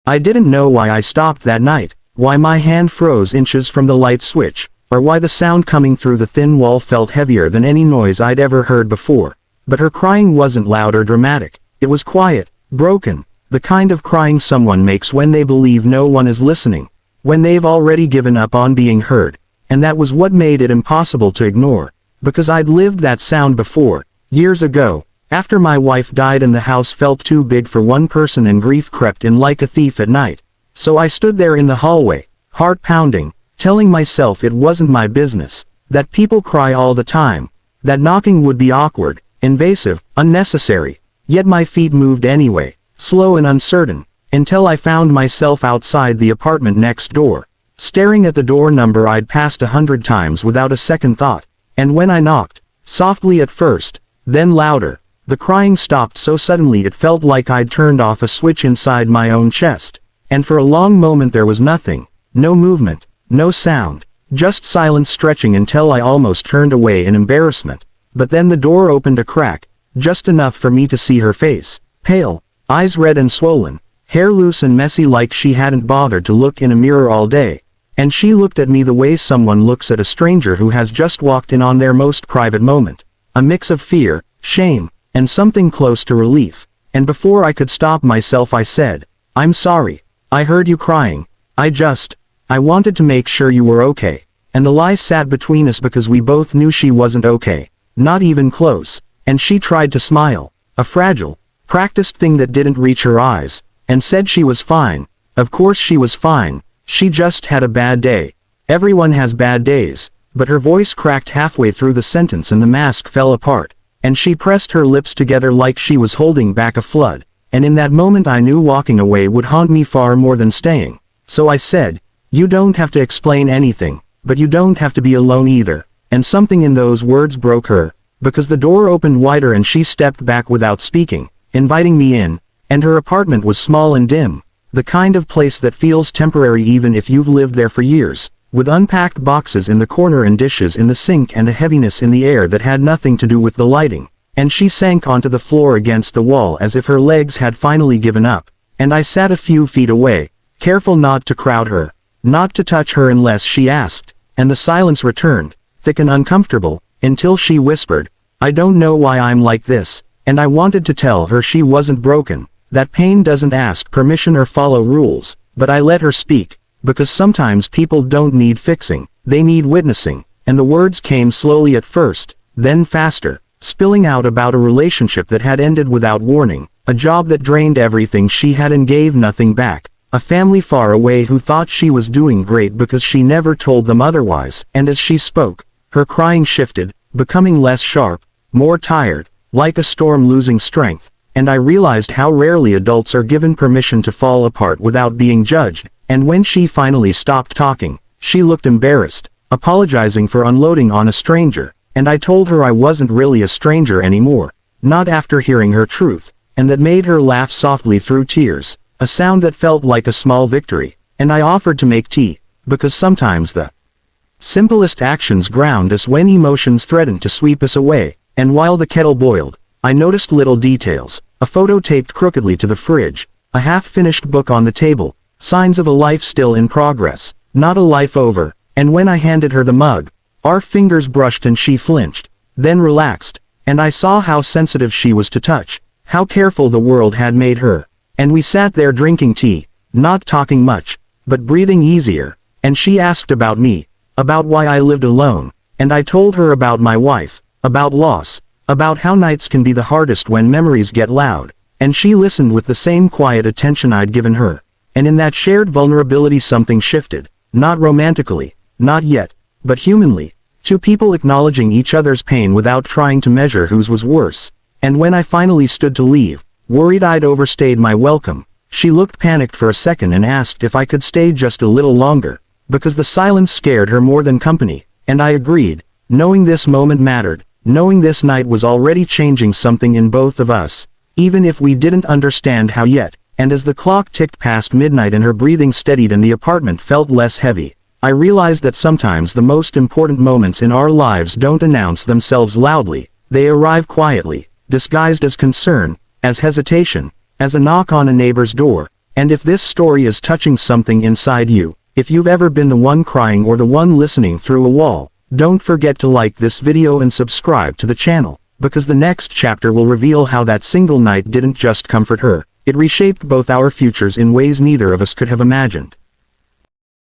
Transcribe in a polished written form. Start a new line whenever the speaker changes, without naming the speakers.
I didn't know why I stopped that night, why my hand froze inches from the light switch, or why the sound coming through the thin wall felt heavier than any noise I'd ever heard before. But her crying wasn't loud or dramatic. It was quiet, broken, the kind of crying someone makes when they believe no one is listening, when they've already given up on being heard. And that was what made it impossible to ignore, because I'd lived that sound before, years ago, after my wife died and the house felt too big for one person and grief crept in like a thief at night. So I stood there in the hallway, heart pounding, telling myself it wasn't my business, that people cry all the time, that knocking would be awkward, invasive, unnecessary. Yet my feet moved anyway, slow and uncertain, until I found myself outside the apartment next door, staring at the door number I'd passed 100 times without a second thought. And when I knocked, softly at first, then louder, the crying stopped so suddenly it felt like I'd turned off a switch inside my own chest. And for a long moment there was nothing, no movement, no sound, just silence stretching until I almost turned away in embarrassment. But then the door opened a crack, just enough for me to see her face, pale, eyes red and swollen, hair loose and messy like she hadn't bothered to look in a mirror all day. And she looked at me the way someone looks at a stranger who has just walked in on their most private moment. A mix of fear, shame, and something close to relief. And before I could stop myself I said, "I'm sorry. I heard you crying. I wanted to make sure you were okay." And the lie sat between us because we both knew she wasn't okay. Not even close. And she tried to smile, a fragile, practiced thing that didn't reach her eyes, and said she was fine. Of course she was fine. She just had a bad day. Everyone has bad days. But her voice cracked halfway through the sentence and the mask fell apart. And she pressed her lips together like she was holding back a flood. And in that moment I knew walking away would haunt me far more than staying. So I said, "You don't have to explain anything, but you don't have to be alone either." And something in those words broke her, because the door opened wider and she stepped back without speaking, inviting me in. And her apartment was small and dim, the kind of place that feels temporary even if you've lived there for years, with unpacked boxes in the corner and dishes in the sink and a heaviness in the air that had nothing to do with the lighting. And she sank onto the floor against the wall as if her legs had finally given up. And I sat a few feet away, careful not to crowd her, not to touch her unless she asked. And the silence returned, thick and uncomfortable, until she whispered, "I don't know why I'm like this." And I wanted to tell her she wasn't broken, that pain doesn't ask permission or follow rules, but I let her speak, because sometimes people don't need fixing, they need witnessing. And the words came slowly at first, then faster, spilling out about a relationship that had ended without warning, a job that drained everything she had and gave nothing back, a family far away who thought she was doing great because she never told them otherwise. And as she spoke, her crying shifted, becoming less sharp, more tired, like a storm losing strength. And I realized how rarely adults are given permission to fall apart without being judged. And when she finally stopped talking, she looked embarrassed, apologizing for unloading on a stranger. And I told her I wasn't really a stranger anymore, not after hearing her truth. And that made her laugh softly through tears, a sound that felt like a small victory. And I offered to make tea, because sometimes the simplest actions ground us when emotions threaten to sweep us away. And while the kettle boiled, I noticed little details, a photo taped crookedly to the fridge, a half-finished book on the table, signs of a life still in progress, not a life over. And when I handed her the mug, our fingers brushed and she flinched, then relaxed, and I saw how sensitive she was to touch, how careful the world had made her. And we sat there drinking tea, not talking much, but breathing easier. And she asked about me, about why I lived alone, and I told her about my wife, about loss, about how nights can be the hardest when memories get loud. And she listened with the same quiet attention I'd given her. And in that shared vulnerability something shifted, not romantically, not yet, but humanly, two people acknowledging each other's pain without trying to measure whose was worse. And when I finally stood to leave, worried I'd overstayed my welcome, she looked panicked for a second and asked if I could stay just a little longer, because the silence scared her more than company. And I agreed, knowing this moment mattered, knowing this night was already changing something in both of us, even if we didn't understand how yet. And as the clock ticked past midnight and her breathing steadied and the apartment felt less heavy, I realized that sometimes the most important moments in our lives don't announce themselves loudly, they arrive quietly, disguised as concern, as hesitation, as a knock on a neighbor's door. And if this story is touching something inside you, if you've ever been the one crying or the one listening through a wall, don't forget to like this video and subscribe to the channel, because the next chapter will reveal how that single night didn't just comfort her, it reshaped both our futures in ways neither of us could have imagined.